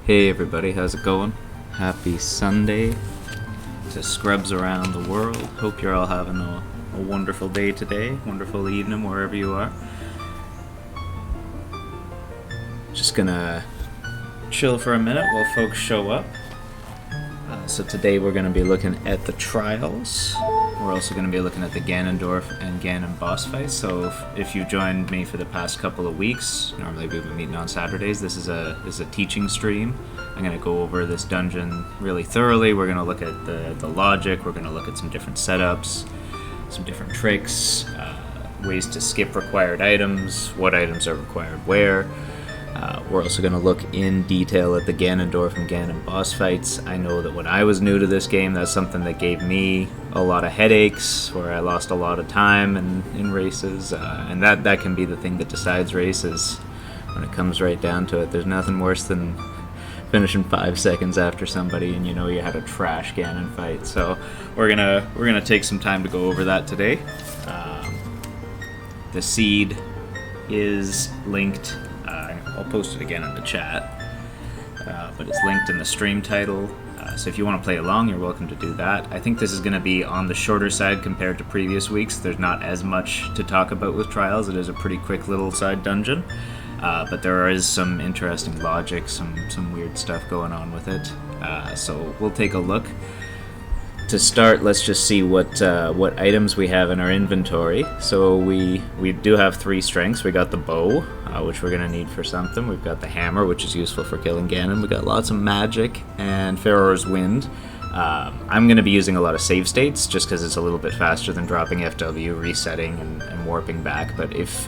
Hey everybody, how's it going? Happy Sunday to scrubs around the world. Hope you're all having a wonderful day today, wonderful evening wherever you are. Just gonna chill for a minute while folks show up. So today we're gonna be looking at the trials. We're also going to be looking at the Ganondorf and Ganon boss fights. So if you joined me for the past couple of weeks, normally we've been meeting on Saturdays. This is a teaching stream. I'm going to go over this dungeon really thoroughly. We're going to look at the logic. We're going to look at some different setups, some different tricks, ways to skip required items, what items are required where. We're also going to look in detail at the Ganondorf and Ganon boss fights. I know that when I was new to this game, that's something that gave me a lot of headaches, where I lost a lot of time in races, and that can be the thing that decides races when it comes right down to it. There's nothing worse than finishing 5 seconds after somebody and you know you had a trash Ganon fight. So we're gonna take some time to go over that today. The seed is linked. I'll post it again in the chat, but it's linked in the stream title, so if you want to play along, you're welcome to do that. I think this is going to be on the shorter side compared to previous weeks. There's not as much to talk about with Trials. It is a pretty quick little side dungeon, but there is some interesting logic, some weird stuff going on with it, so we'll take a look. To start, let's just see what items we have in our inventory. So we do have 3 strengths. We got the bow, which we're going to need for something. We've got the hammer, which is useful for killing Ganon. We got lots of magic and Pharaoh's Wind. I'm going to be using a lot of save states, just because it's a little bit faster than dropping FW, resetting, and warping back. But if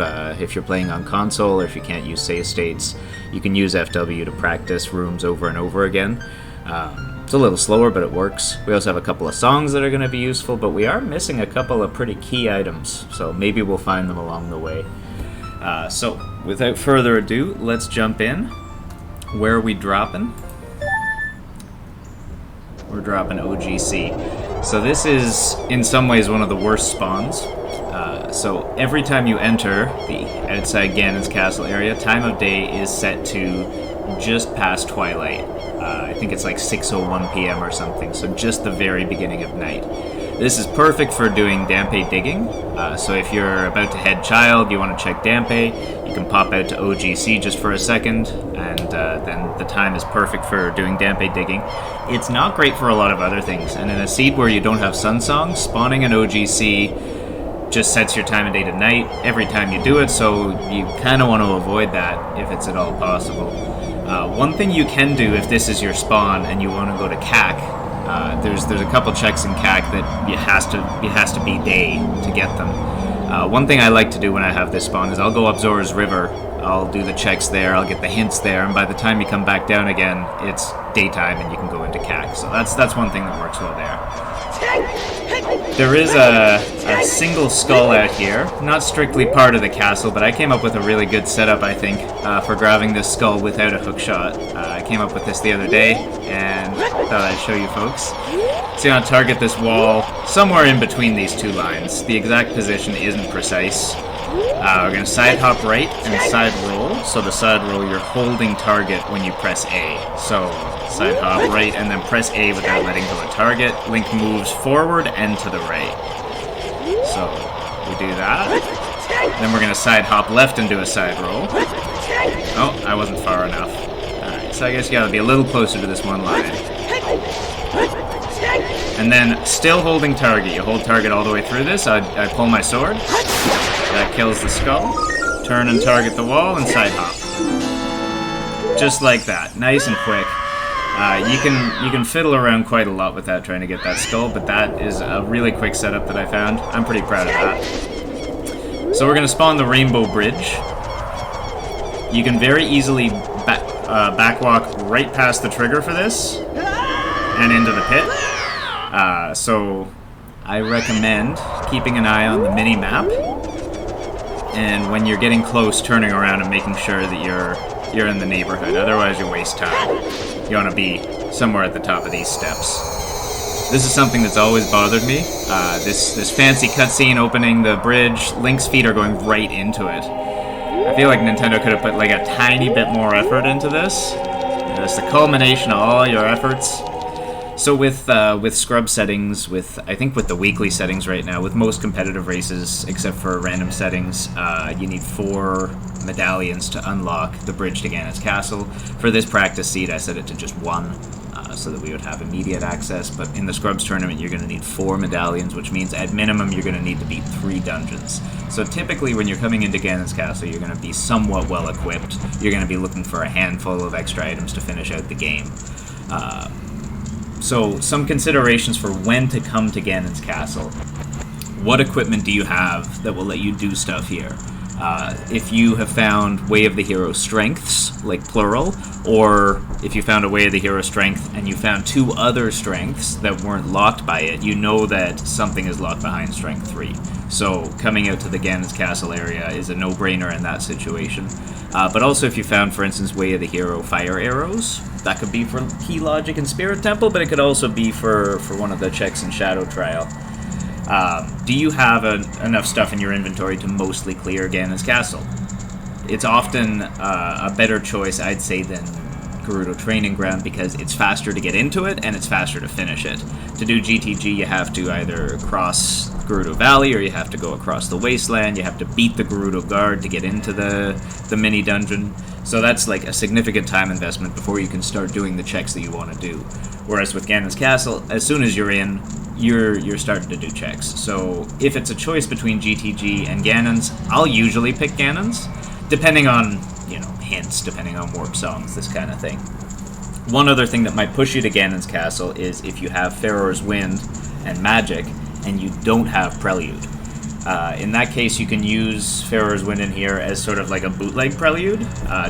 you're playing on console, or if you can't use save states, you can use FW to practice rooms over and over again. It's a little slower, but it works. We also have a couple of songs that are going to be useful, but we are missing a couple of pretty key items, so maybe we'll find them along the way. So, without further ado, let's jump in. Where are we dropping? We're dropping OGC. So this is, in some ways, one of the worst spawns. So every time you enter the outside Ganon's castle area, time of day is set to just past twilight. I think it's like 6:01 p.m. or something, so just the very beginning of night. This is perfect for doing Dampe digging, so if you're about to head child, you want to check Dampe, you can pop out to OGC just for a second, and then the time is perfect for doing Dampe digging. It's not great for a lot of other things, and in a seed where you don't have Sun Song, spawning an OGC just sets your time of day to night every time you do it, so you kind of want to avoid that if it's at all possible. One thing you can do if this is your spawn and you want to go to CAC, there's a couple checks in CAC that it has to be day to get them. One thing I like to do when I have this spawn is I'll go up Zora's River, I'll do the checks there, I'll get the hints there, and by the time you come back down again, it's daytime and you can go into CAC. So that's one thing that works well there. There is a single skull out here, not strictly part of the castle, but I came up with a really good setup, I think, for grabbing this skull without a hookshot. I came up with this the other day, and thought I'd show you folks. So you're going to target this wall somewhere in between these 2 lines. The exact position isn't precise. We're going to side hop right and side roll. So the side roll, you're holding target when you press A. So side hop right and then press A without letting go of target. Link moves forward and to the right. So we do that. Then we're going to side hop left and do a side roll. Oh, I wasn't far enough. Alright, so I guess you got to be a little closer to this one line. And then still holding target. You hold target all the way through this. I pull my sword. That kills the skull. Turn and target the wall and side hop. Just like that. Nice and quick. You can fiddle around quite a lot with that trying to get that skull, but that is a really quick setup that I found. I'm pretty proud of that. So we're going to spawn the Rainbow Bridge. You can very easily backwalk right past the trigger for this and into the pit. So I recommend keeping an eye on the mini-map, and when you're getting close, turning around and making sure that you're in the neighborhood. Otherwise, you waste time. You want to be somewhere at the top of these steps. This is something that's always bothered me. This fancy cutscene opening the bridge, Link's feet are going right into it. I feel like Nintendo could have put like a tiny bit more effort into this. That's the culmination of all your efforts. So with scrub settings, I think with the weekly settings right now, with most competitive races except for random settings, you need 4 medallions to unlock the bridge to Ganon's castle. For this practice seed, I set it to just 1, so that we would have immediate access. But in the scrubs tournament, you're going to need 4 medallions, which means at minimum you're going to need to beat 3 dungeons. So typically, when you're coming into Ganon's castle, you're going to be somewhat well equipped. You're going to be looking for a handful of extra items to finish out the game. So, some considerations for when to come to Ganon's castle. What equipment do you have that will let you do stuff here? If you have found Way of the Hero strengths, like plural, or if you found a Way of the Hero strength and you found 2 other strengths that weren't locked by it, you know that something is locked behind strength 3. So coming out to the Ganon's castle area is a no-brainer in that situation. But also if you found, for instance, Way of the Hero fire arrows, that could be for Key Logic and Spirit Temple, but it could also be for one of the checks in Shadow Trial. Do you have enough stuff in your inventory to mostly clear Ganon's castle? It's often a better choice, I'd say, than Gerudo Training Ground because it's faster to get into it and it's faster to finish it. To do GTG, you have to either cross Gerudo Valley or you have to go across the wasteland. You have to beat the Gerudo Guard to get into the mini dungeon. So that's like a significant time investment before you can start doing the checks that you want to do. Whereas with Ganon's castle, as soon as you're in, you're starting to do checks. So if it's a choice between GTG and Ganon's, I'll usually pick Ganon's, depending on, hints, depending on warp songs, this kind of thing. One other thing that might push you to Ganon's castle is if you have Pharaoh's Wind and Magic, and you don't have Prelude. In that case, you can use Pharaoh's Wind in here as sort of like a bootleg Prelude,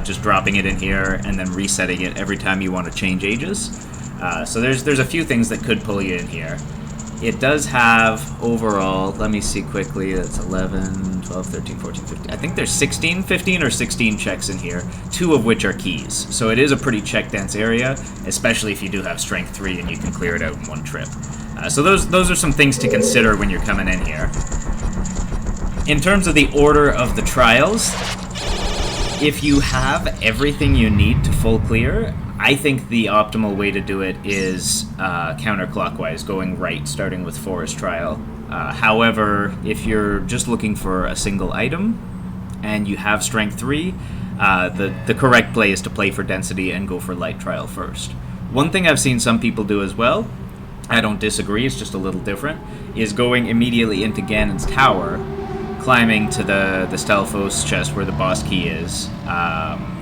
just dropping it in here and then resetting it every time you want to change ages. So there's a few things that could pull you in here. It does have overall, let me see quickly, that's 11, 12, 13, 14, 15. I think there's 15 or 16 checks in here, 2 of which are keys. So it is a pretty check-dense area, especially if you do have Strength 3 and you can clear it out in one trip. So those are some things to consider when you're coming in here. In terms of the order of the trials, if you have everything you need to full clear, I think the optimal way to do it is counterclockwise, going right, starting with Forest Trial. However, if you're just looking for a single item and you have Strength 3, the correct play is to play for density and go for Light Trial first. One thing I've seen some people do as well, I don't disagree, it's just a little different, is going immediately into Ganon's Tower, climbing to the Stelphos chest where the boss key is,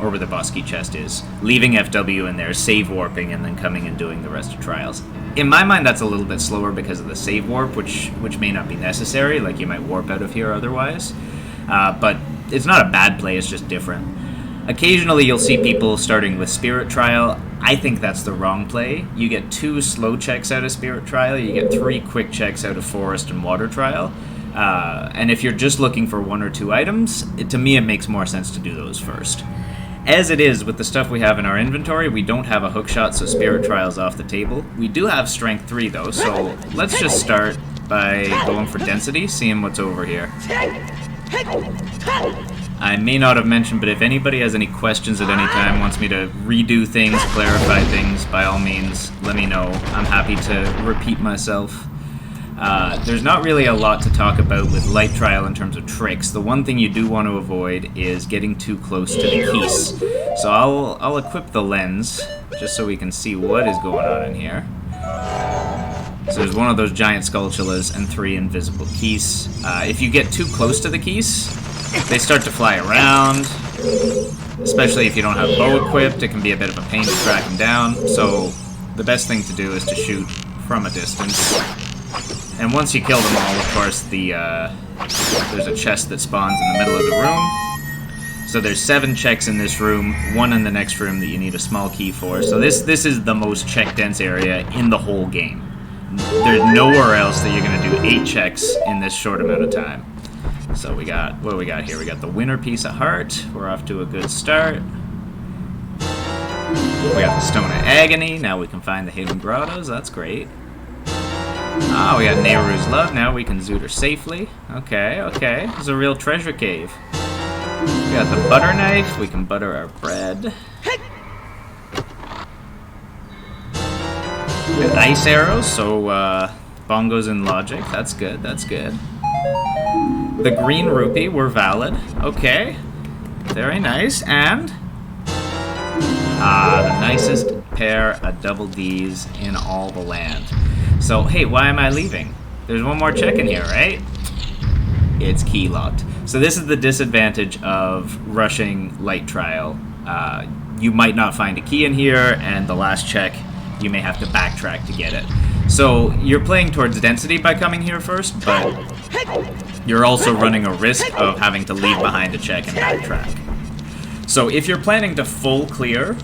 or where the boss key chest is, leaving FW in there, save warping, and then coming and doing the rest of trials. In my mind, that's a little bit slower because of the save warp, which may not be necessary, like you might warp out of here otherwise. But it's not a bad play, it's just different. Occasionally you'll see people starting with Spirit Trial. I think that's the wrong play. You get 2 slow checks out of Spirit Trial, you get 3 quick checks out of Forest and Water Trial. And if you're just looking for 1 or 2 items, to me it makes more sense to do those first. As it is, with the stuff we have in our inventory, we don't have a hookshot, so Spirit Trial's off the table. We do have Strength 3 though, so let's just start by going for Density, seeing what's over here. I may not have mentioned, but if anybody has any questions at any time, wants me to redo things, clarify things, by all means, let me know. I'm happy to repeat myself. There's not really a lot to talk about with Light Trial in terms of tricks. The one thing you do want to avoid is getting too close to the keys. So I'll equip the lens, just so we can see what is going on in here. So there's one of those giant Skulltulas and 3 invisible keys. If you get too close to the keys, they start to fly around, especially if you don't have bow equipped. It can be a bit of a pain to track them down, so the best thing to do is to shoot from a distance. And once you kill them all, of course, there's a chest that spawns in the middle of the room. So there's 7 checks in this room, 1 in the next room that you need a small key for. So this is the most check-dense area in the whole game. There's nowhere else that you're going to do 8 checks in this short amount of time. So what do we got here? We got the Winter Piece of Heart. We're off to a good start. We got the Stone of Agony. Now we can find the Hidden Grottos. That's great. Ah, we got Nehru's Love. Now we can zoot her safely. Okay. This is a real treasure cave. We got the butter knife. We can butter our bread. With ice arrows, so bongos and logic. That's good, that's good. The green rupee were valid. Okay. Very nice. And the nicest pair of double Ds in all the land. So, hey, why am I leaving? There's one more check in here, right? It's key locked. So this is the disadvantage of rushing light trial. You might not find a key in here, and the last check, you may have to backtrack to get it. So you're playing towards density by coming here first, but you're also running a risk of having to leave behind a check and backtrack. So if you're planning to full clear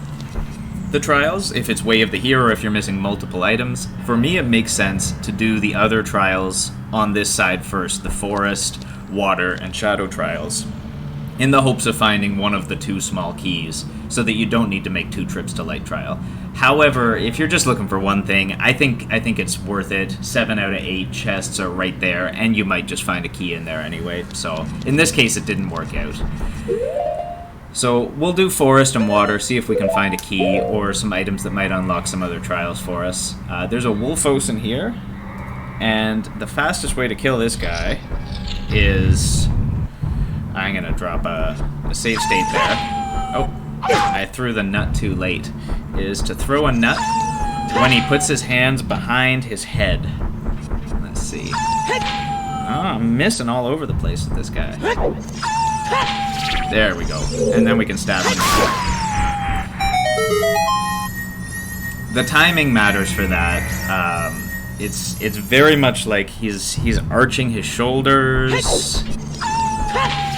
the trials, if it's Way of the Hero, if you're missing multiple items, for me it makes sense to do the other trials on this side first, the forest, water, and shadow trials, in the hopes of finding one of the 2 small keys, so that you don't need to make 2 trips to light trial. However, if you're just looking for one thing, I think it's worth it. 7 out of 8 chests are right there, and you might just find a key in there anyway. So in this case, it didn't work out. So we'll do forest and water, see if we can find a key or some items that might unlock some other trials for us. There's a Wolfos in here, and the fastest way to kill this guy is... I'm gonna drop a save state there. Oh, I threw the nut too late. Is to throw a nut when he puts his hands behind his head. Let's see. Oh, I'm missing all over the place with this guy. There we go. And then we can stab him. The timing matters for that. It's very much like he's arching his shoulders.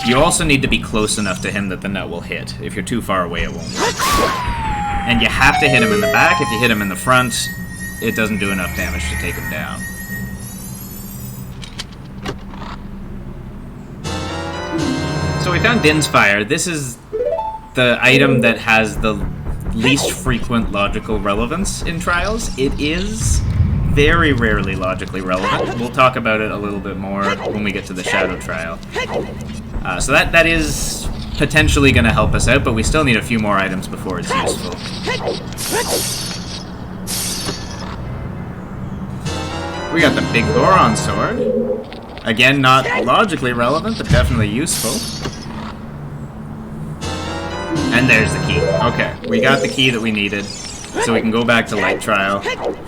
You also need to be close enough to him that the nut will hit. If you're too far away, it won't work. And you have to hit him in the back. If you hit him in the front, it doesn't do enough damage to take him down. So we found Din's Fire. This is the item that has the least frequent logical relevance in trials. It is very rarely logically relevant. We'll talk about it a little bit more when we get to the Shadow Trial. So that is potentially going to help us out, but we still need a few more items before it's useful. We got the Big Goron Sword. Again, not logically relevant, but definitely useful. And there's the key. Okay, we got the key that we needed, so we can go back to Light Trial,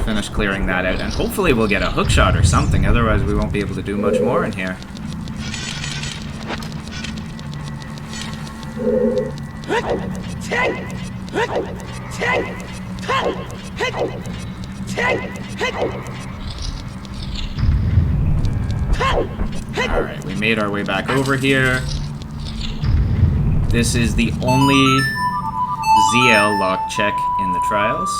finish clearing that out, and hopefully we'll get a hookshot or something, otherwise we won't be able to do much more in here. Alright, we made our way back over here. This is the only ZL lock check in the trials.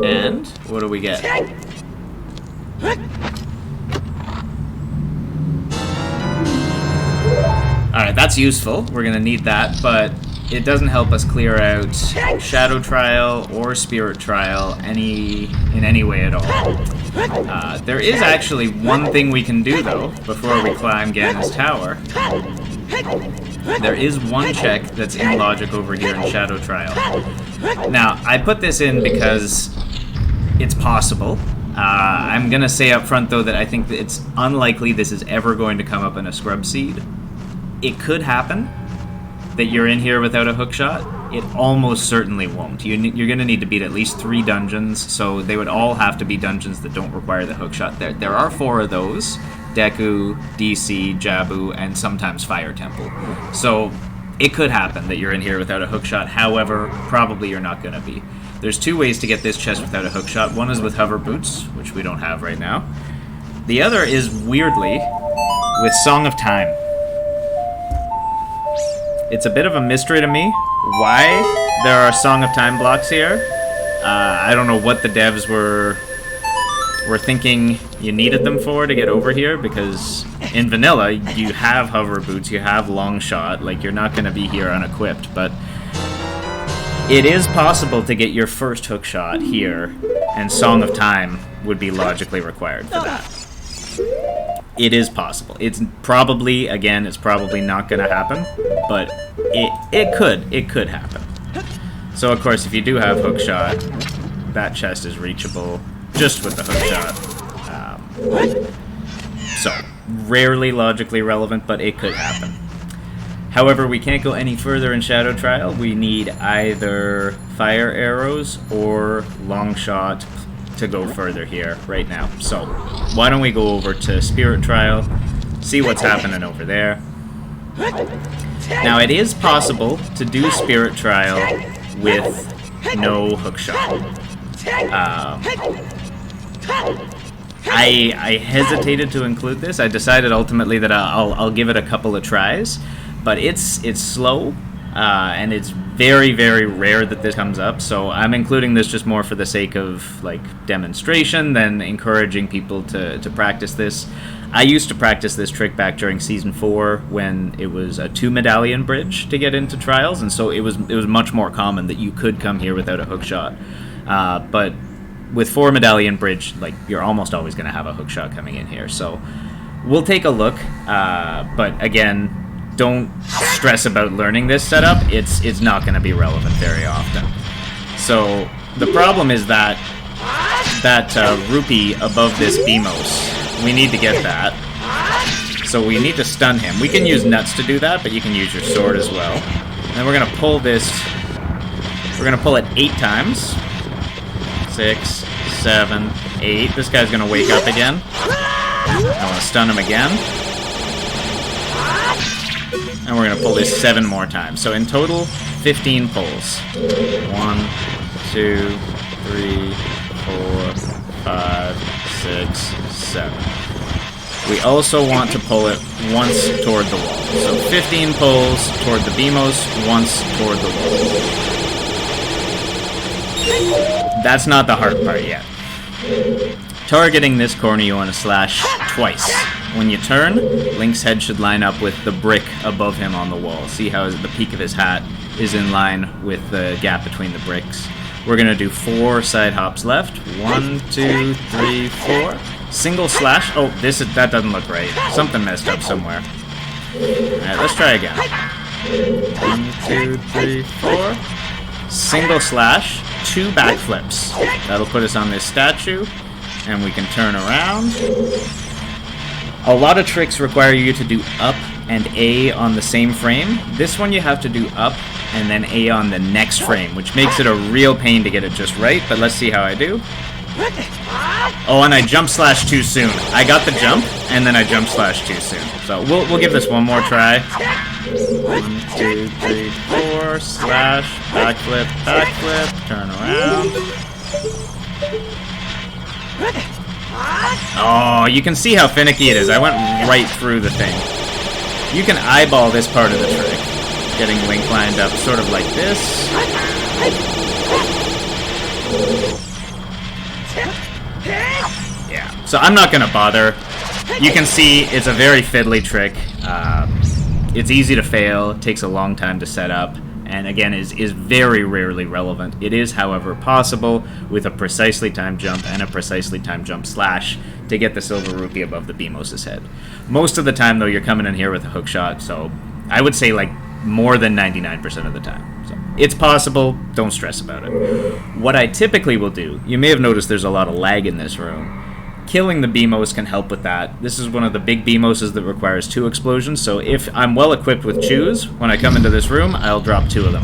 And what do we get? Alright, that's useful. We're gonna need that, but it doesn't help us clear out Shadow Trial or Spirit Trial in any way at all. There is actually one thing we can do, though, before we climb Ganon's Tower. There is one check that's in logic over here in Shadow Trial. Now, I put this in because it's possible. I'm gonna say up front, though, that I think that it's unlikely this is ever going to come up in a Scrub Seed. It could happen that you're in here without a hookshot. It almost certainly won't. You're going to need to beat at least 3 dungeons, so they would all have to be dungeons that don't require the hookshot. There are 4 of those: Deku, DC, Jabu, and sometimes Fire Temple. So it could happen that you're in here without a hookshot. However, probably you're not going to be. There's 2 ways to get this chest without a hookshot. One is with hover boots, which we don't have right now. The other is, weirdly, with Song of Time. It's a bit of a mystery to me why there are Song of Time blocks here. I don't know what the devs were thinking you needed them for to get over here, because in vanilla you have hover boots, you have long shot, like you're not going to be here unequipped, but it is possible to get your first hook shot here, and Song of Time would be logically required for that. It is possible. It's probably, again, it's probably not going to happen, but it could happen. So, of course, if you do have hook shot, that chest is reachable just with the hook shot. So, rarely logically relevant, but it could happen. However, we can't go any further in Shadow Trial. We need either fire arrows or long shot to go further here right now. So, why don't we go over to Spirit Trial, see what's happening over there. Now, it is possible to do Spirit Trial with no hook shot. I hesitated to include this. I decided ultimately that I'll give it a couple of tries, but it's slow, and it's very, very rare that this comes up, so I'm including this just more for the sake of like demonstration than encouraging people to practice this. I used to practice this trick back during Season 4 when it was a 2-medallion bridge to get into trials, and so it was much more common that you could come here without a hook shot. But with 4-medallion bridge, like, you're almost always going to have a hook shot coming in here, so we'll take a look, but again, don't stress about learning this setup. It's not going to be relevant very often. So the problem is that rupee above this Beamos, we need to get that. So we need to stun him. We can use nuts to do that, but you can use your sword as well. And then we're going to pull this. We're going to pull it 8 times. 6, 7, 8. This guy's going to wake up again. I want to stun him again. And we're going to pull this 7 more times. So in total, 15 pulls. 1, 2, 3, 4, 5, 6, 7. We also want to pull it once toward the wall. So 15 pulls toward the Beamos, once toward the wall. That's not the hard part yet. Targeting this corner, you want to slash twice. When you turn, Link's head should line up with the brick above him on the wall. See how the peak of his hat is in line with the gap between the bricks. We're going to do 4 side hops left. 1, 2, 3, 4. Single slash. Oh, that doesn't look right. Something messed up somewhere. Alright, let's try again. 1, 2, 3, 4. Single slash. 2 backflips. That'll put us on this statue. And we can turn around. A lot of tricks require you to do up and A on the same frame. This one you have to do up and then A on the next frame, which makes it a real pain to get it just right, but let's see how I do. Oh, and I jump slash too soon. I got the jump, and then I jump slash too soon. So we'll give this one more try. 1, 2, 3, 4, slash, backflip, backflip, turn around. Oh, you can see how finicky it is. I went right through the thing. You can eyeball this part of the trick. Getting Link lined up sort of like this. Yeah, so I'm not going to bother. You can see it's a very fiddly trick. It's easy to fail, it takes a long time to set up, and again is very rarely relevant. It is, however, possible with a precisely timed jump and a precisely timed jump slash to get the silver rupee above the Beamos' head. Most of the time, though, you're coming in here with a hook shot, so I would say like more than 99% of the time. So it's possible, don't stress about it. What I typically will do, you may have noticed there's a lot of lag in this room. Killing the Beamos can help with that. This is one of the big Beamoses that requires 2 explosions, so if I'm well equipped with chews, when I come into this room, I'll drop 2 of them.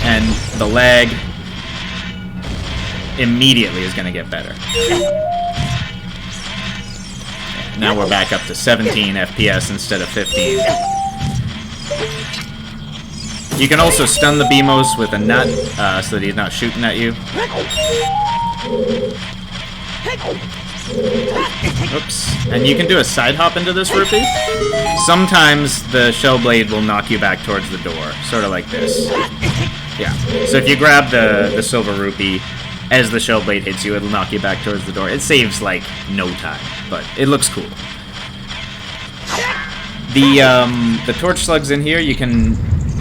And the lag immediately is going to get better. Now we're back up to 17 FPS instead of 15. You can also stun the Beamos with a nut, so that he's not shooting at you. Oops. And you can do a side hop into this rupee. Sometimes the shell blade will knock you back towards the door, sort of like this. Yeah. So if you grab the silver rupee, as the shell blade hits you, it'll knock you back towards the door. It saves, like, no time, but it looks cool. The torch slugs in here, you can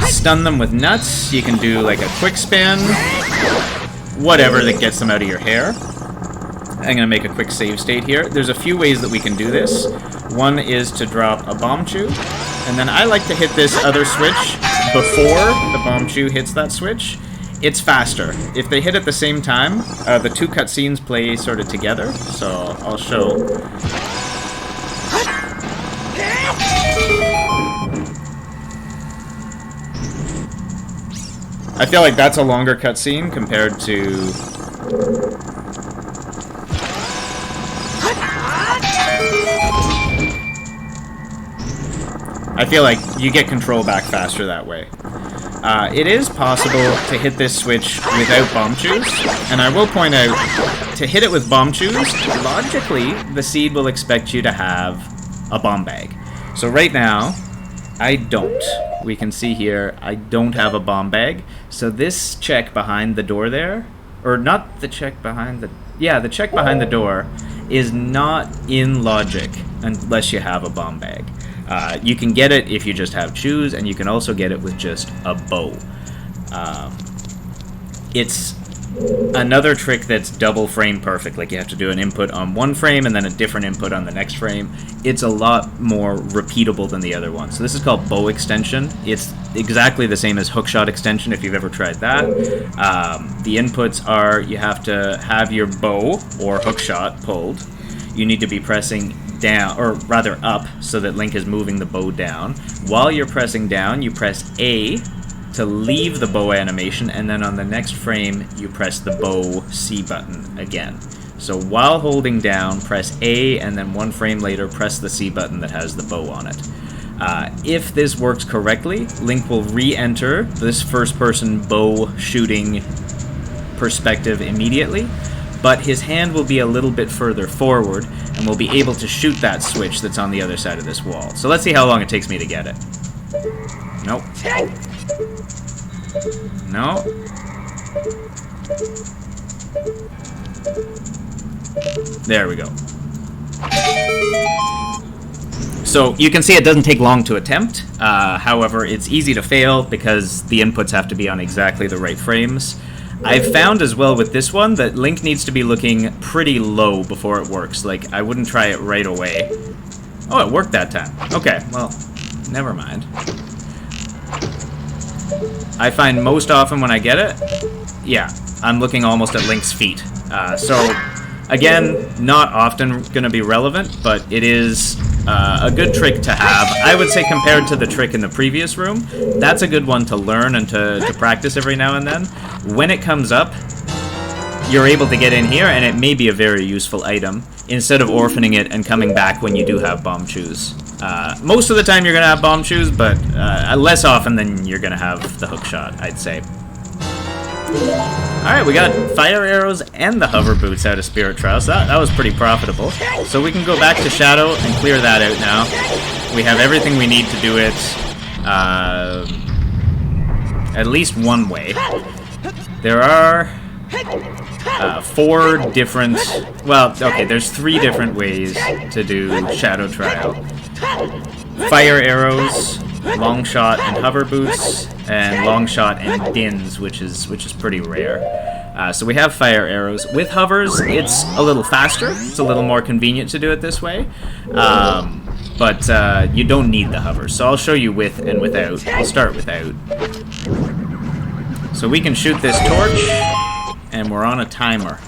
stun them with nuts. You can do, like, a quick spin. Whatever that gets them out of your hair. I'm going to make a quick save state here. There's a few ways that we can do this. One is to drop a bomb chew, and then I like to hit this other switch before the bomb chew hits that switch. It's faster. If they hit at the same time, the two cutscenes play sort of together, so I'll show. I feel like that's a longer cutscene compared to... I feel like you get control back faster that way. It is possible to hit this switch without bomb chews, and I will point out, to hit it with bomb chews, logically, the seed will expect you to have a bomb bag. So right now, I don't. We can see here, I don't have a bomb bag, so this check behind the door there, or not the check behind the... Yeah, the check behind the door is not in logic unless you have a bomb bag. You can get it if you just have chews, and you can also get it with just a bow. It's another trick that's double frame perfect. Like, you have to do an input on one frame and then a different input on the next frame. It's a lot more repeatable than the other one. So this is called bow extension. It's exactly the same as hookshot extension if you've ever tried that. The inputs are, you have to have your bow or hookshot pulled. You need to be pressing down, or rather up, so that Link is moving the bow down. While you're pressing down, you press A to leave the bow animation, and then on the next frame, you press the bow C button again. So while holding down, press A, and then one frame later, press the C button that has the bow on it. If this works correctly, Link will re-enter this first-person bow shooting perspective immediately, but his hand will be a little bit further forward, and we'll be able to shoot that switch that's on the other side of this wall. So let's see how long it takes me to get it. Nope. No. There we go. So you can see it doesn't take long to attempt. However, it's easy to fail because the inputs have to be on exactly the right frames. I've found as well with this one that Link needs to be looking pretty low before it works. Like, I wouldn't try it right away. Oh, it worked that time. Okay, well, never mind. I find most often when I get it, yeah, I'm looking almost at Link's feet. So, again, not often going to be relevant, but it is a good trick to have. I would say compared to the trick in the previous room, that's a good one to learn and to practice every now and then. When it comes up, you're able to get in here, and it may be a very useful item, instead of orphaning it and coming back when you do have bomb chews. Most of the time you're going to have bomb chews, but less often than you're going to have the hookshot, I'd say. Alright, we got fire arrows and the hover boots out of Spirit Trial, so that was pretty profitable. So we can go back to Shadow and clear that out now. We have everything we need to do it at least one way. There are 4 different... Well, okay, there's 3 different ways to do Shadow Trial. Fire arrows, long shot and hover boots, and long shot and dins, which is pretty rare. So we have fire arrows. With hovers, it's a little faster. It's a little more convenient to do it this way. But you don't need the hovers. So I'll show you with and without. I'll start without. So we can shoot this torch, and we're on a timer.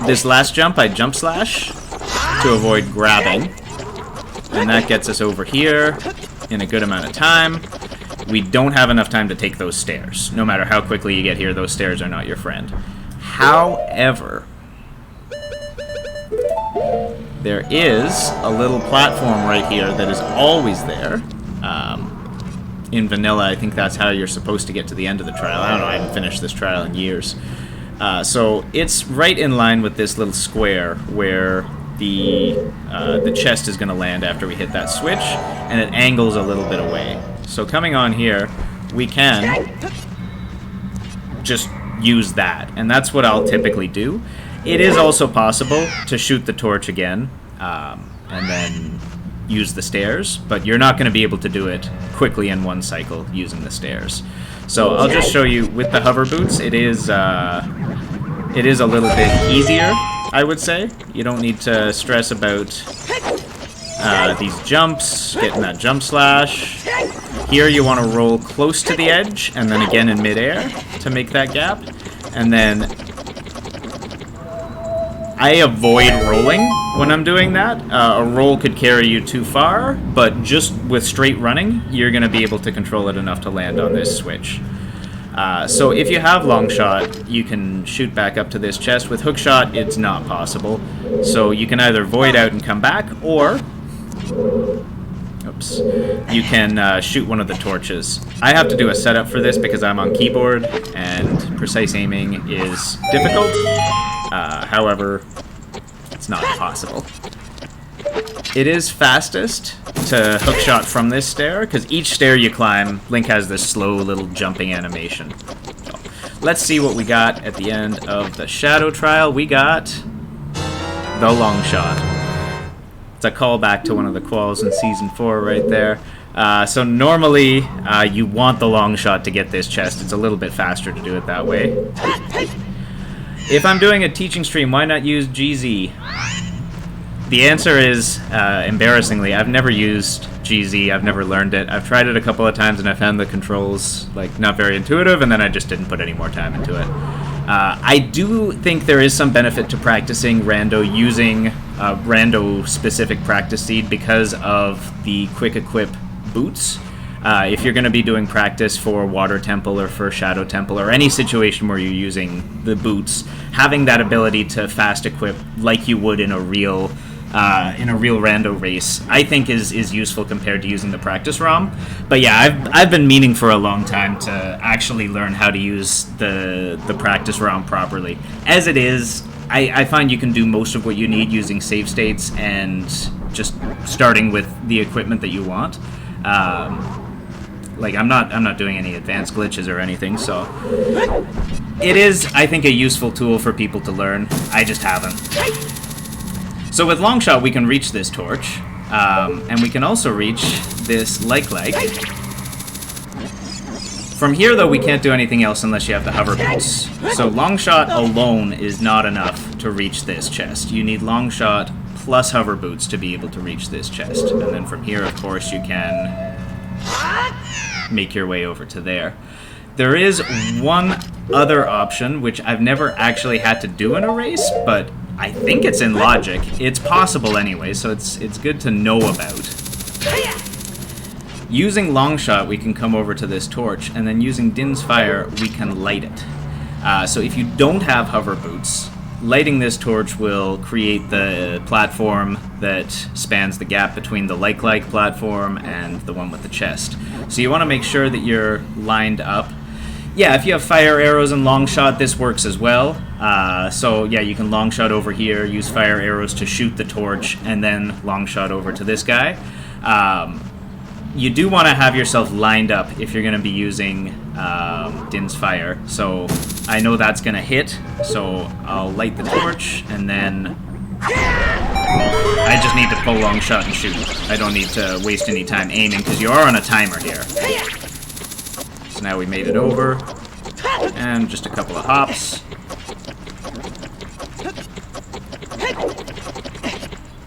This last jump, I jump slash to avoid grabbing. And that gets us over here in a good amount of time. We don't have enough time to take those stairs. No matter how quickly you get here, those stairs are not your friend. However, there is a little platform right here that is always there. In vanilla, I think that's how you're supposed to get to the end of the trial. I don't know, I haven't finished this trial in years. So it's right in line with this little square where the chest is going to land after we hit that switch, and it angles a little bit away. So coming on here, we can just use that, and that's what I'll typically do. It is also possible to shoot the torch again, and then use the stairs, but you're not going to be able to do it quickly in one cycle using the stairs. So I'll just show you with the hover boots. It is a little bit easier, I would say. You don't need to stress about these jumps, getting that jump slash. Here you want to roll close to the edge, and then again in midair to make that gap. And then I avoid rolling when I'm doing that. A roll could carry you too far, but just with straight running, you're going to be able to control it enough to land on this switch. So if you have long shot, you can shoot back up to this chest. With hook shot, it's not possible. So you can either void out and come back, or oops, you can shoot one of the torches. I have to do a setup for this because I'm on keyboard, and precise aiming is difficult. However, it's not impossible. It is fastest to hookshot from this stair, because each stair you climb, Link has this slow little jumping animation. So, let's see what we got at the end of the Shadow Trial. We got the long shot. It's a callback to one of the quals in Season 4 right there. So normally, you want the long shot to get this chest. It's a little bit faster to do it that way. If I'm doing a teaching stream, why not use GZ? The answer is, embarrassingly, I've never used GZ. I've never learned it. I've tried it a couple of times and I found the controls like not very intuitive, and then I just didn't put any more time into it. I do think there is some benefit to practicing rando using rando-specific practice seed because of the quick equip boots. If you're going to be doing practice for Water Temple or for Shadow Temple or any situation where you're using the boots, having that ability to fast equip like you would in a real rando race, I think is useful compared to using the practice ROM. But yeah, I've been meaning for a long time to actually learn how to use the practice ROM properly. As it is, I find you can do most of what you need using save states and just starting with the equipment that you want. Like I'm not doing any advanced glitches or anything, so it is, I think, a useful tool for people to learn. I just haven't. So with Longshot, we can reach this torch, and we can also reach this like. From here, though, we can't do anything else unless you have the hover boots. So Longshot alone is not enough to reach this chest. You need Longshot plus hover boots to be able to reach this chest. And then from here, of course, you can make your way over to there. There is one other option, which I've never actually had to do in a race, but I think it's in logic. It's possible anyway, so it's good to know about. Using Longshot, we can come over to this torch, and then using Din's Fire, we can light it. So if you don't have hover boots, lighting this torch will create the platform that spans the gap between the like platform and the one with the chest. So you want to make sure that you're lined up. Yeah, if you have fire arrows and long shot, this works as well. So yeah, you can long shot over here, use fire arrows to shoot the torch, and then long shot over to this guy. You do want to have yourself lined up if you're going to be using Din's Fire. So I know that's going to hit, so I'll light the torch, and then I just need to pull long shot and shoot. I don't need to waste any time aiming, because you are on a timer here. So now we made it over, and just a couple of hops.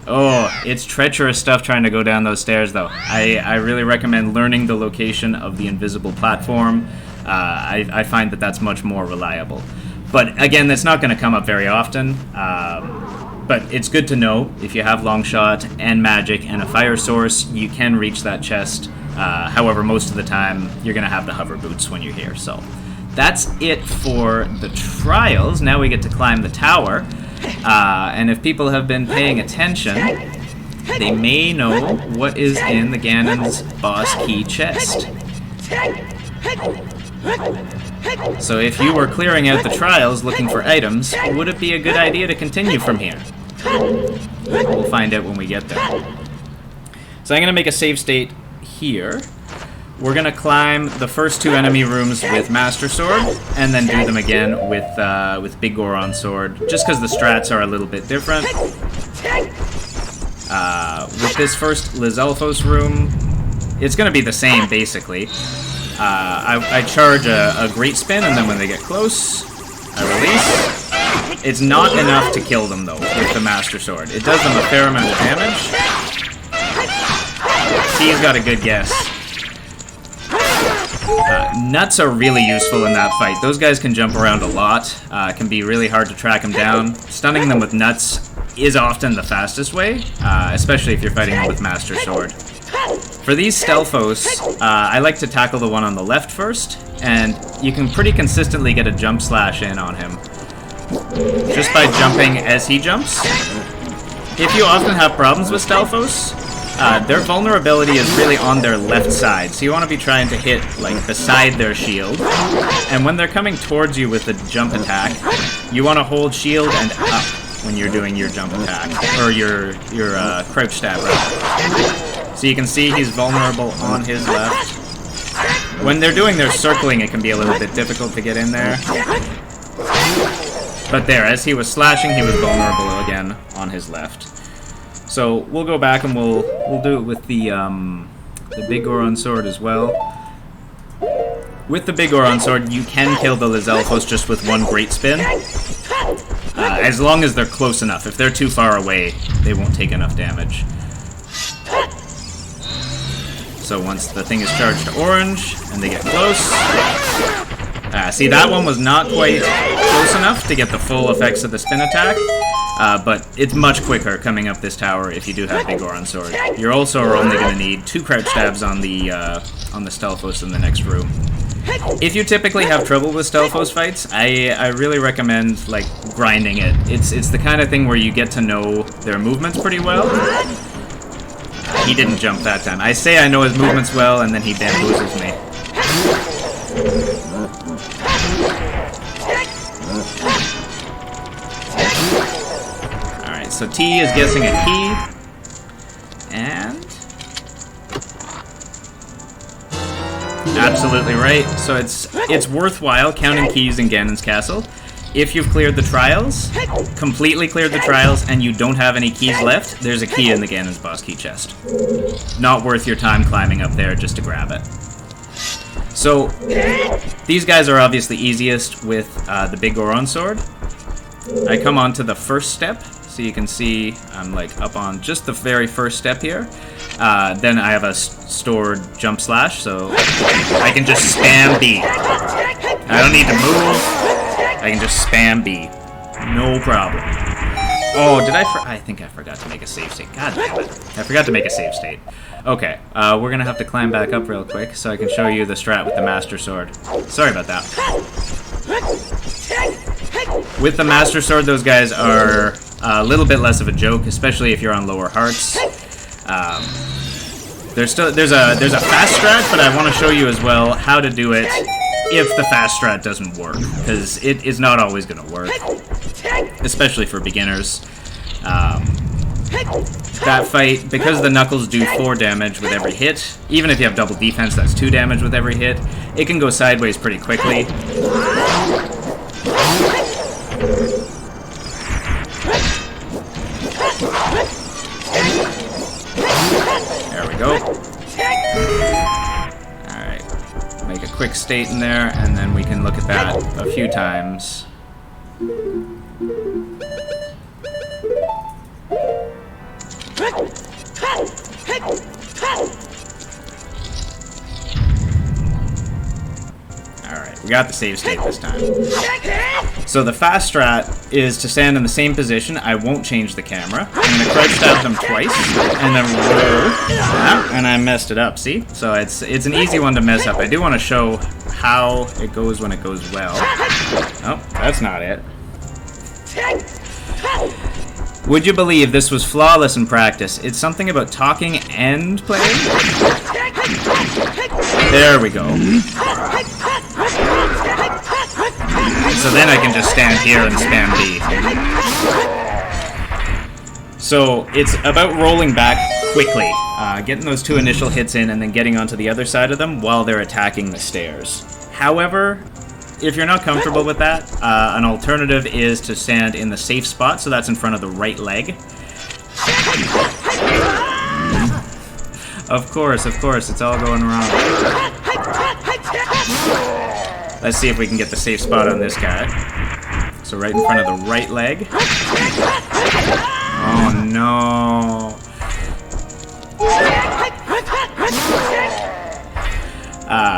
Oh, it's treacherous stuff trying to go down those stairs, though. I really recommend learning the location of the invisible platform. I find that that's much more reliable. But again, that's not going to come up very often. But it's good to know if you have long shot and magic and a fire source, you can reach that chest. However, most of the time, you're going to have the hover boots when you're here. So that's it for the trials. Now we get to climb the tower. And if people have been paying attention, they may know what is in the Ganon's boss key chest. So if you were clearing out the trials looking for items, would it be a good idea to continue from here? We'll find out when we get there. So I'm going to make a save state here. We're going to climb the first two enemy rooms with Master Sword, and then do them again with Big Goron Sword, just because the strats are a little bit different. With this first Lizalfos room, it's going to be the same, basically. I charge a Great Spin, and then when they get close, I release. It's not enough to kill them, though, with the Master Sword. It does them a fair amount of damage. T's got a good guess. Nuts are really useful in that fight. Those guys can jump around a lot. It can be really hard to track them down. Stunning them with nuts is often the fastest way, especially if you're fighting them with Master Sword. For these Stelphos, I like to tackle the one on the left first, and you can pretty consistently get a jump slash in on him. Just by jumping as he jumps. If you often have problems with Stelphos, their vulnerability is really on their left side, so you want to be trying to hit, like, beside their shield. And when they're coming towards you with the jump attack, you want to hold shield and up when you're doing your jump attack, or your crouch stab. So you can see he's vulnerable on his left. When they're doing their circling, it can be a little bit difficult to get in there. But there, as he was slashing, he was vulnerable again on his left. So we'll go back and we'll do it with the big Goron sword as well. With the big Goron sword, you can kill the Lizalfos just with one Great Spin. As long as they're close enough. If they're too far away, they won't take enough damage. So once the thing is charged to orange, and they get close... see, that one was not quite close enough to get the full effects of the spin attack, but it's much quicker coming up this tower if you do have Big Goron Sword. You're also only going to need 2 crouch stabs on the Stelphos in the next room. If you typically have trouble with Stelphos fights, I really recommend, like, grinding it. It's the kind of thing where you get to know their movements pretty well. He didn't jump that time. I say I know his movements well, and then he bamboozles me. Alright, so T is guessing a key. And... absolutely right. So it's worthwhile counting keys in Ganon's castle. If you've cleared the trials, completely cleared the trials, and you don't have any keys left, there's a key in the Ganon's boss key chest. Not worth your time climbing up there just to grab it. So, these guys are obviously easiest with the Big Goron Sword. I come on to the first step, so you can see I'm like up on just the very first step here. Then I have a stored jump slash, so I can just spam B. I don't need to move. I can just spam B. No problem. Oh, did I think I forgot to make a save state. God damn it. I forgot to make a save state. Okay, we're gonna have to climb back up real quick so I can show you the strat with the Master Sword. Sorry about that. With the Master Sword, those guys are a little bit less of a joke, especially if you're on lower hearts. There's a fast strat, but I want to show you as well how to do it if the fast strat doesn't work, because it is not always going to work, especially for beginners. That fight, because the Knuckles do 4 damage with every hit, even if you have double defense, that's 2 damage with every hit, it can go sideways pretty quickly. There we go. Alright. Make a quick state in there, and then we can look at that a few times. Alright, we got the save state this time. So the fast strat is to stand in the same position. I won't change the camera. I'm going to crouch stab them twice, and then roll. And I messed it up, see? So it's an easy one to mess up. I do want to show how it goes when it goes well. Oh, that's not it. Would you believe this was flawless in practice? It's something about talking and playing. There we go. So then I can just stand here and spam B. So it's about rolling back quickly, getting those 2 initial hits in and then getting onto the other side of them while they're attacking the stairs. However, if you're not comfortable with that, an alternative is to stand in the safe spot, so that's in front of the right leg. Of course, it's all going wrong. Let's see if we can get the safe spot on this guy. So right in front of the right leg. Oh no.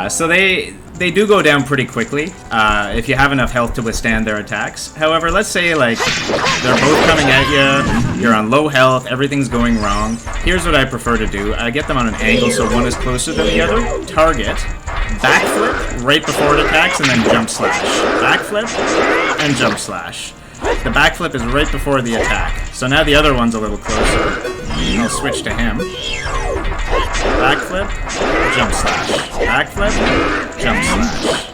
So they do go down pretty quickly if you have enough health to withstand their attacks. However, let's say like they're both coming at you, you're on low health, everything's going wrong. Here's what I prefer to do. I get them on an angle so one is closer than the other. Target, backflip right before it attacks, and then jump slash. Backflip and jump slash. The backflip is right before the attack. So now the other one's a little closer. I'll switch to him. Backflip, jump slash. Backflip, jump slash.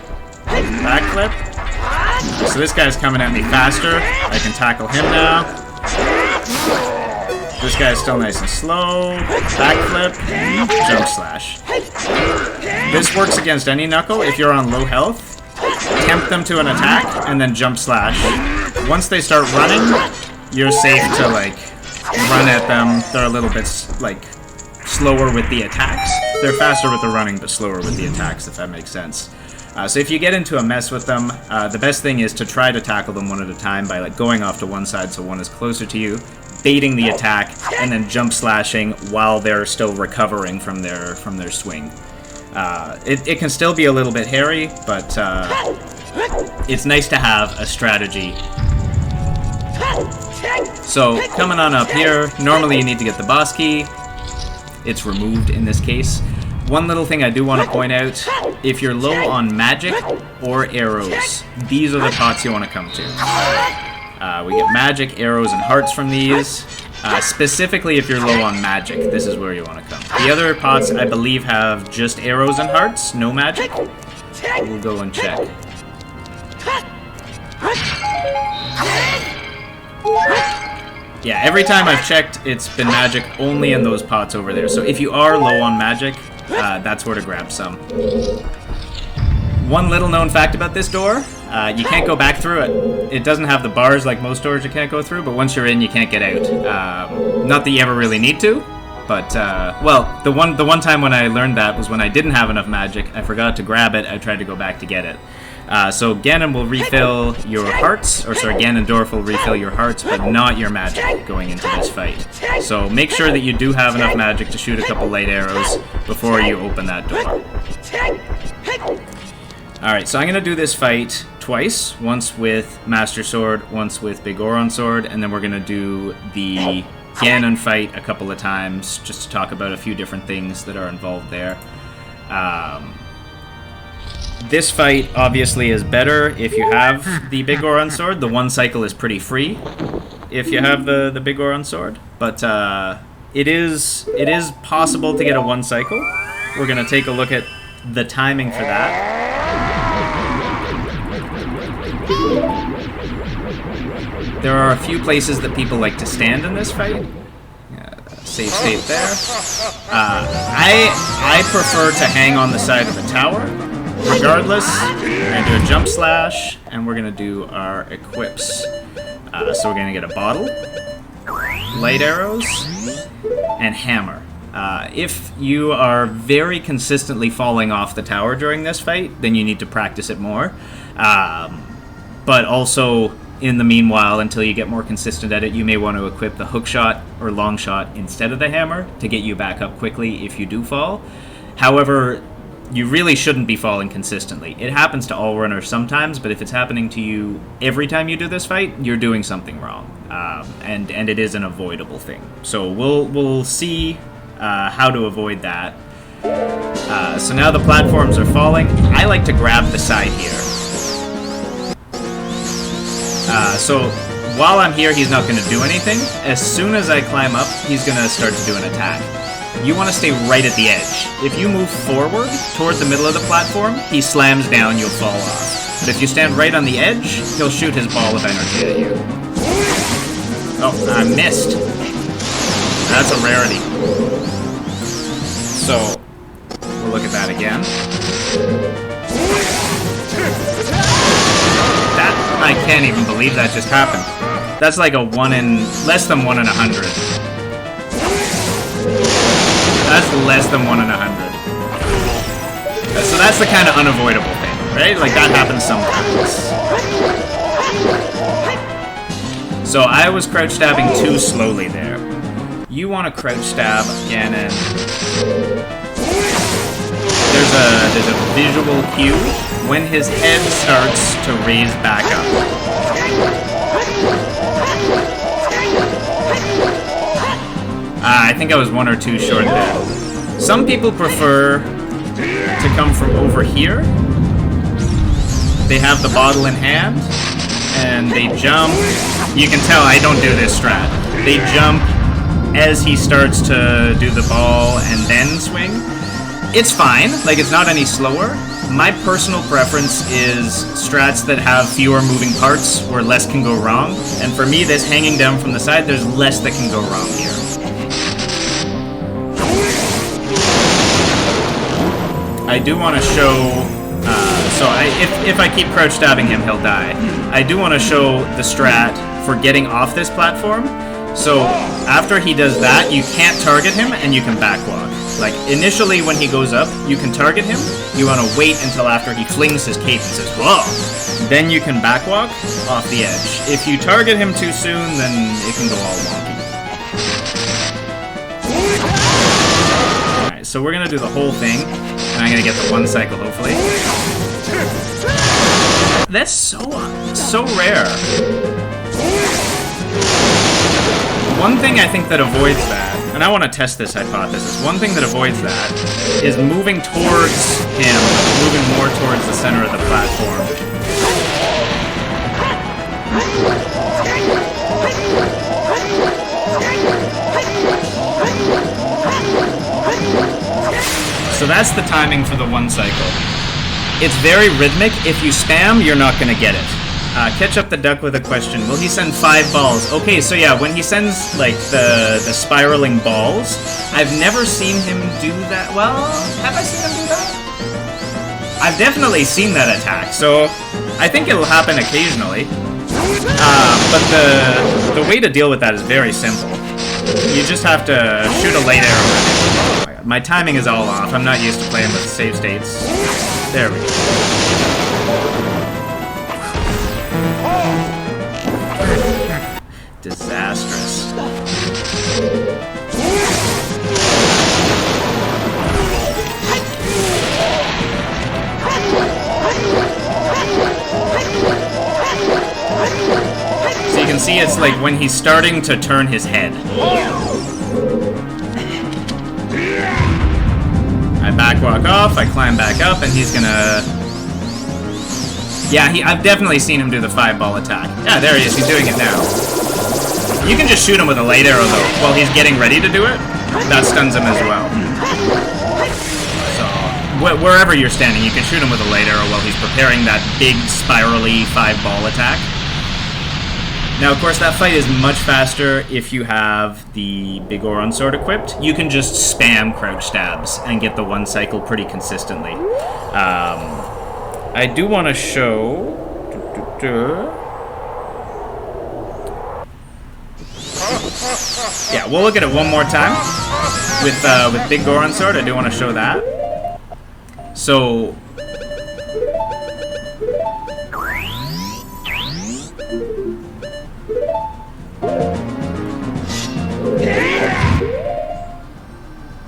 Backflip. So this guy's coming at me faster. I can tackle him now. This guy's still nice and slow. Backflip, jump slash. This works against any knuckle if you're on low health. Tempt them to an attack, and then jump slash. Once they start running, you're safe to, like, run at them. They're a little bit, like, slower with the attacks. They're faster with the running, but slower with the attacks, if that makes sense. So if you get into a mess with them, the best thing is to try to tackle them one at a time by, like, going off to one side so one is closer to you, baiting the attack, and then jump slashing while they're still recovering from their swing. It can still be a little bit hairy, but it's nice to have a strategy. So, coming on up here, normally you need to get the boss key. It's removed in this case. One little thing I do want to point out, if you're low on magic or arrows, these are the pots you want to come to. We get magic, arrows, and hearts from these. Specifically, if you're low on magic, this is where you want to come. The other pots, I believe, have just arrows and hearts, no magic. We'll go and check. Yeah, every time I've checked, it's been magic only in those pots over there. So if you are low on magic, that's where to grab some. One little known fact about this door, you can't go back through it. It doesn't have the bars like most doors you can't go through, but once you're in, you can't get out. Not that you ever really need to, but, well, the one time when I learned that was when I didn't have enough magic. I forgot to grab it. I tried to go back to get it. So Ganon will refill your hearts, or sorry, Ganondorf will refill your hearts, but not your magic going into this fight. So make sure that you do have enough magic to shoot a couple light arrows before you open that door. Alright, so I'm going to do this fight twice. Once with Master Sword, once with Big Goron Sword, and then we're going to do the Ganon fight a couple of times, just to talk about a few different things that are involved there. This fight obviously is better if you have the Big Goron Sword. The one cycle is pretty free if you have the Big Goron Sword, but it is possible to get a one cycle. We're going to take a look at the timing for that. There are a few places that people like to stand in this fight. Safe state there. I prefer to hang on the side of the tower. Regardless, we're going to do a jump slash, and we're going to do our equips. So we're going to get a bottle, light arrows, and hammer. If you are very consistently falling off the tower during this fight, then you need to practice it more. But also, in the meanwhile, until you get more consistent at it, you may want to equip the hook shot or long shot instead of the hammer to get you back up quickly if you do fall. However, you really shouldn't be falling consistently. It happens to all runners sometimes, but if it's happening to you every time you do this fight, you're doing something wrong. And it is an avoidable thing. So we'll see how to avoid that. So now the platforms are falling. I like to grab the side here. So while I'm here, he's not going to do anything. As soon as I climb up, he's going to start to do an attack. You want to stay right at the edge. If you move forward toward the middle of the platform, he slams down, you'll fall off. But if you stand right on the edge, he'll shoot his ball of energy at you. Oh, I missed. That's a rarity. So, we'll look at that again. I can't even believe that just happened. That's like a less than 1 in 100. That's less than 1 in 100. So that's the kind of unavoidable thing, right? Like, that happens sometimes. So I was crouch stabbing too slowly there. You want to crouch stab Ganon. There's a visual cue when his head starts to raise back up. I think I was 1 or 2 short there. Some people prefer to come from over here. They have the bottle in hand, and they jump. You can tell I don't do this strat. They jump as he starts to do the ball and then swing. It's fine, like it's not any slower. My personal preference is strats that have fewer moving parts where less can go wrong. And for me, this hanging down from the side, there's less that can go wrong here. I do want to show, if I keep crouch stabbing him, he'll die. I do want to show the strat for getting off this platform. So after he does that, you can't target him and you can backwalk. Like initially when he goes up, you can target him. You want to wait until after he flings his cape and says, "Whoa!" Then you can backwalk off the edge. If you target him too soon, then it can go all wonky. Alright, so we're going to do the whole thing. And I'm gonna get the 1 cycle, hopefully. That's so rare. One thing I think that avoids that, and I want to test this hypothesis, one thing that avoids that is moving towards him, moving more towards the center of the platform. So that's the timing for the 1 cycle. It's very rhythmic. If you spam, you're not going to get it. Catch up the duck with a question. Will he send 5 balls? Okay, so yeah, when he sends, like, the spiraling balls, I've never seen him do that. Well, have I seen him do that? I've definitely seen that attack, so I think it'll happen occasionally. But the way to deal with that is very simple. You just have to shoot a light arrow at him. My timing is all off. I'm not used to playing with save states. There we go. Disastrous. So you can see it's like when he's starting to turn his head. I backwalk off, I climb back up, and he's gonna... Yeah, I've definitely seen him do the 5-ball attack. Yeah, there he is, he's doing it now. You can just shoot him with a light arrow, though, while he's getting ready to do it. That stuns him as well. So, wherever you're standing, you can shoot him with a light arrow while he's preparing that big, spirally 5-ball attack. Now, of course, that fight is much faster if you have the Big Oron Sword equipped. You can just spam crouch stabs and get the 1 cycle pretty consistently. I do want to show... Yeah, we'll look at it one more time with Big Goron Sword. I do want to show that. So...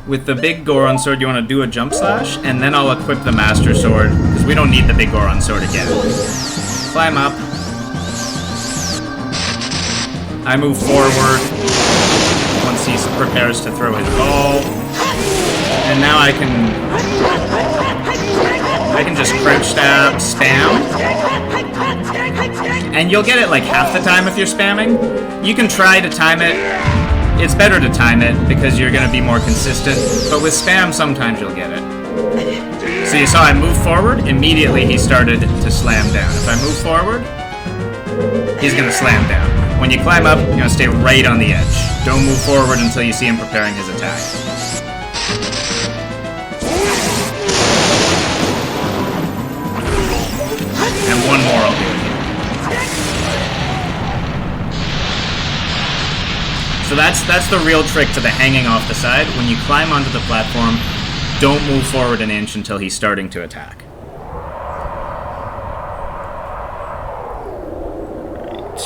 With the Big Goron Sword, you want to do a jump slash, and then I'll equip the Master Sword, because we don't need the Big Goron Sword again. Climb up. I move forward once he prepares to throw his ball. And now I can just crouch stab, spam. And you'll get it like half the time if you're spamming. You can try to time it. It's better to time it because you're going to be more consistent, but with spam, sometimes you'll get it. So you saw I move forward, immediately he started to slam down. If I move forward, he's going to slam down. When you climb up, you're going to stay right on the edge. Don't move forward until you see him preparing his attack. And one more I'll do it here. So that's the real trick to the hanging off the side. When you climb onto the platform, don't move forward an inch until he's starting to attack. Right.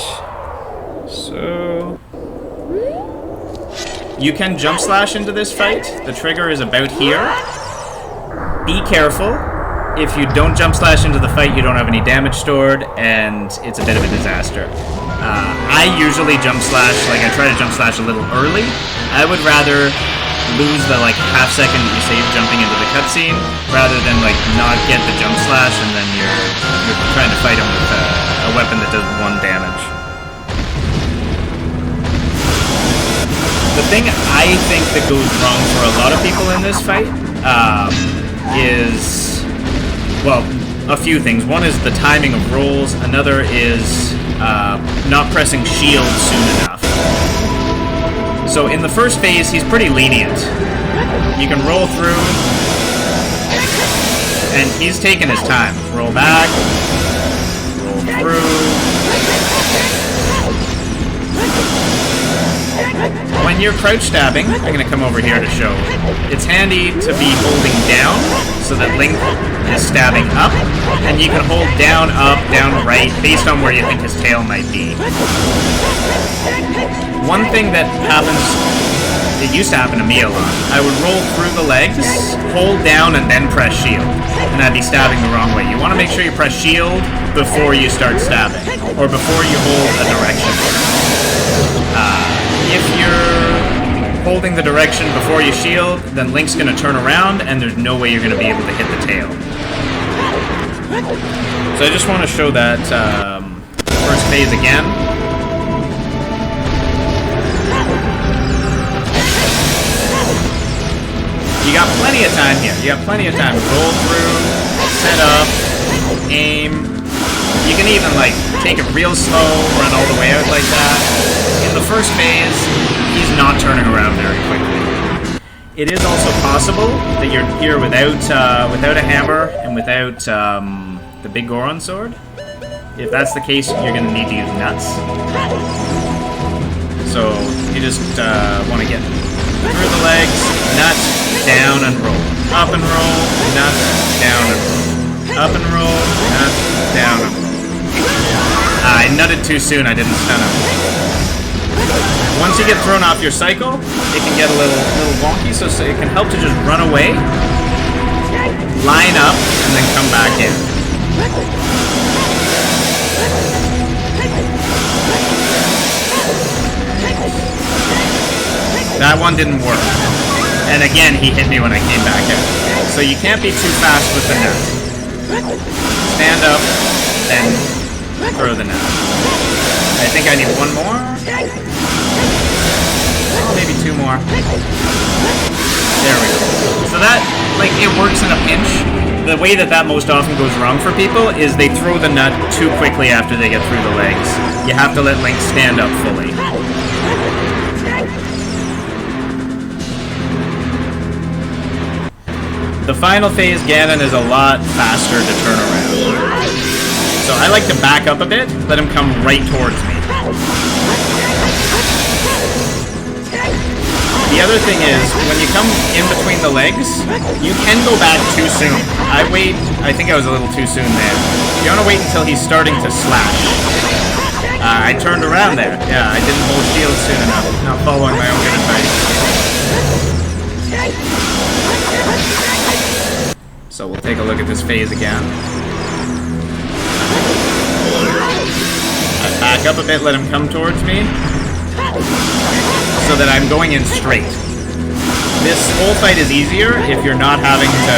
So you can jump slash into this fight. The trigger is about here. Be careful. If you don't jump slash into the fight, you don't have any damage stored, and it's a bit of a disaster. I usually jump slash, like I try to jump slash a little early. I would rather lose the like half second that you save jumping into the cutscene, rather than like not get the jump slash and then you're trying to fight him with a weapon that does 1 damage. The thing I think that goes wrong for a lot of people in this fight is, well, a few things. One is the timing of rolls. Another is not pressing shield soon enough. So in the first phase, he's pretty lenient. You can roll through, and he's taking his time. Roll back, roll through. When you're crouch stabbing, I'm going to come over here to show. It's handy to be holding down so that Link is stabbing up, and you can hold down, up, down, right, based on where you think his tail might be. One thing that happens, it used to happen to me a lot, I would roll through the legs, hold down, and then press shield, and I'd be stabbing the wrong way. You want to make sure you press shield before you start stabbing, or before you hold a direction. If you're holding the direction before you shield, then Link's going to turn around, and there's no way you're going to be able to hit the tail. So I just want to show that first phase again. You got plenty of time here. You got plenty of time. Roll through, set up, aim. You can even, like, take it real slow, run all the way out like that. In the first phase, he's not turning around very quickly. It is also possible that you're here without a hammer and without the big Goron sword. If that's the case, you're going to need to use nuts. So you just want to get through the legs, nut, down and roll. Up and roll, nut, down and roll. Up and roll, nut, down and roll. I nutted too soon, I didn't stun him. Once you get thrown off your cycle, it can get a little wonky, so it can help to just run away, line up, and then come back in. That one didn't work. And again, he hit me when I came back in. So you can't be too fast with the nut. Stand up, then throw the nut. I think I need one more. Oh, maybe 2 more. There we go. So that, like, it works in a pinch. The way that most often goes wrong for people is they throw the nut too quickly after they get through the legs. You have to let Link stand up fully. The final phase, Ganon, is a lot faster to turn around. So I like to back up a bit, let him come right towards me. The other thing is, when you come in between the legs, you can go back too soon. I think I was a little too soon there. You want to wait until he's starting to slash. I turned around there. Yeah, I didn't hold shield soon enough. Not following my own good advice. So we'll take a look at this phase again. I back up a bit, let him come towards me, so that I'm going in straight. This whole fight is easier if you're not having to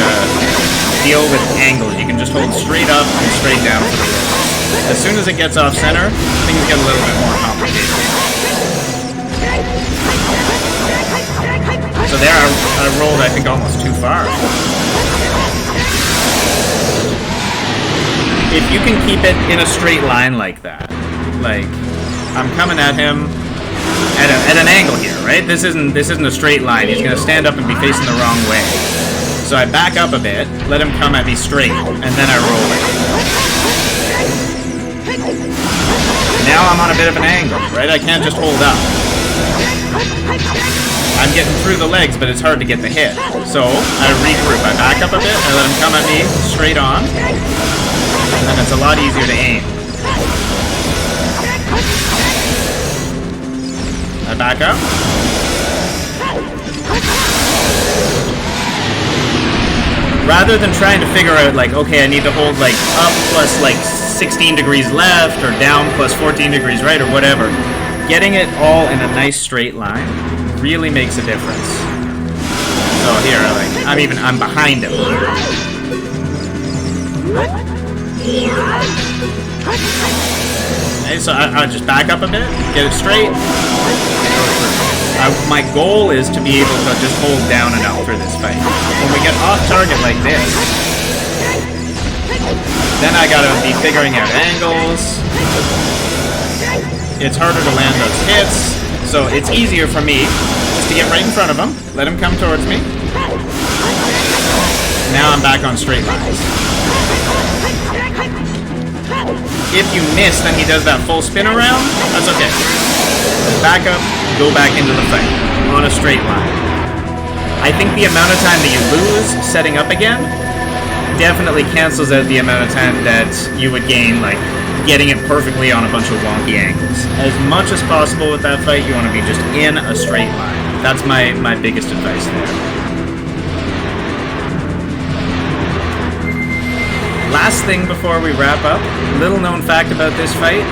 deal with angles. You can just hold straight up and straight down for the rolls. As soon as it gets off center, things get a little bit more complicated. So there I rolled, I think, almost too far. If you can keep it in a straight line like that, like, I'm coming at him at an angle here, right? This isn't a straight line. He's gonna stand up and be facing the wrong way. So I back up a bit, let him come at me straight, and then I roll it. Now I'm on a bit of an angle, right? I can't just hold up. I'm getting through the legs, but it's hard to get the hit. So I regroup. I back up a bit. I let him come at me straight on. And then it's a lot easier to aim. I back up. Rather than trying to figure out, like, okay, I need to hold, like, up plus, like, 16 degrees left, or down plus 14 degrees right, or whatever, getting it all in a nice straight line really makes a difference. So here, like, I'm behind him. Okay, so I'll just back up a bit, get it straight. My goal is to be able to just hold down and up for this fight. When we get off target like this, then I gotta be figuring out angles. It's harder to land those hits, so it's easier for me just to get right in front of him, let him come towards me. Now I'm back on straight lines. If you miss, then he does that full spin around. That's okay. Back up, go back into the fight on a straight line. I think the amount of time that you lose setting up again definitely cancels out the amount of time that you would gain, like, getting it perfectly on a bunch of wonky angles. As much as possible with that fight, you want to be just in a straight line. That's my biggest advice there. Last thing before we wrap up, little known fact about this fight,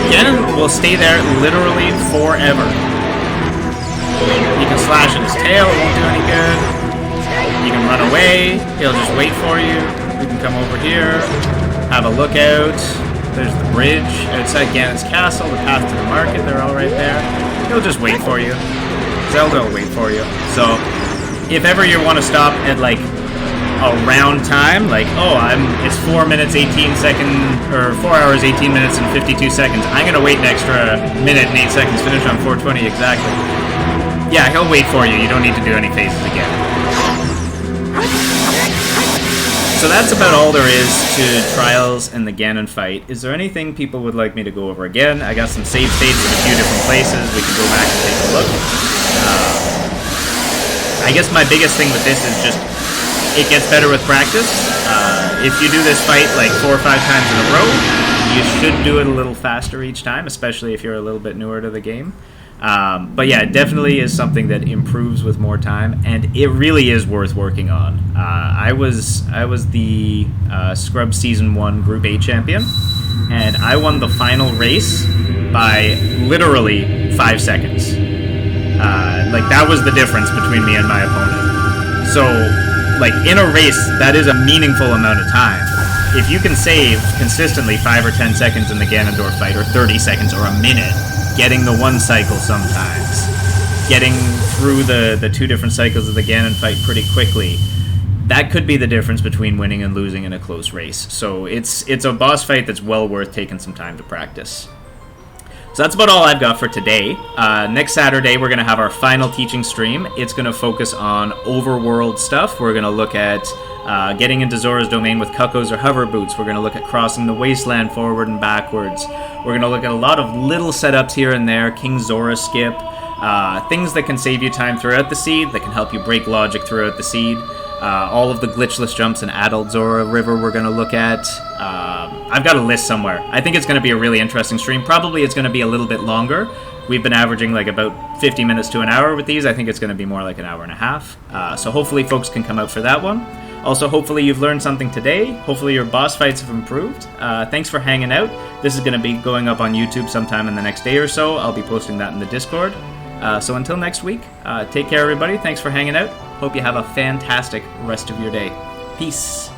Ganon will stay there literally forever. You can slash at his tail, it won't do any good. You can run away, he'll just wait for you. You can come over here, have a look out. There's the bridge outside Ganon's castle, the path to the market, they're all right there. He'll just wait for you. Zelda will wait for you. So, if ever you want to stop at, like, a round time, like, oh, it's 4 minutes 18 seconds, or 4 hours 18 minutes and 52 seconds. I'm gonna wait an extra minute and 8 seconds, finish on 4:20 exactly. Yeah, he'll wait for you. You don't need to do any phases again. So that's about all there is to Trials and the Ganon fight. Is there anything people would like me to go over again? I got some save states in a few different places. We can go back and take a look. I guess my biggest thing with this is just it gets better with practice. If you do this fight like 4 or 5 times in a row, you should do it a little faster each time, especially if you're a little bit newer to the game. But yeah, it definitely is something that improves with more time, and it really is worth working on. I was the Scrub Season 1 Group A champion, and I won the final race by literally 5 seconds. Like, that was the difference between me and my opponent. So, like, in a race, that is a meaningful amount of time. If you can save consistently 5 or 10 seconds in the Ganondorf fight, or 30 seconds, or a minute, getting the one cycle sometimes, getting through the 2 different cycles of the Ganon fight pretty quickly, that could be the difference between winning and losing in a close race. So it's a boss fight that's well worth taking some time to practice. So that's about all I've got for today. Next Saturday, we're going to have our final teaching stream. It's going to focus on overworld stuff. We're going to look at getting into Zora's domain with Cuckoos or hover boots. We're going to look at crossing the wasteland forward and backwards. We're going to look at a lot of little setups here and there, King Zora skip, things that can save you time throughout the seed, that can help you break logic throughout the seed. All of the glitchless jumps in Adult Zora River we're going to look at. I've got a list somewhere. I think it's going to be a really interesting stream. Probably it's going to be a little bit longer. We've been averaging like about 50 minutes to an hour with these. I think it's going to be more like an hour and a half. So hopefully folks can come out for that one. Also, hopefully you've learned something today. Hopefully your boss fights have improved. Thanks for hanging out. This is going to be going up on YouTube sometime in the next day or so. I'll be posting that in the Discord. So until next week, take care everybody. Thanks for hanging out. Hope you have a fantastic rest of your day. Peace.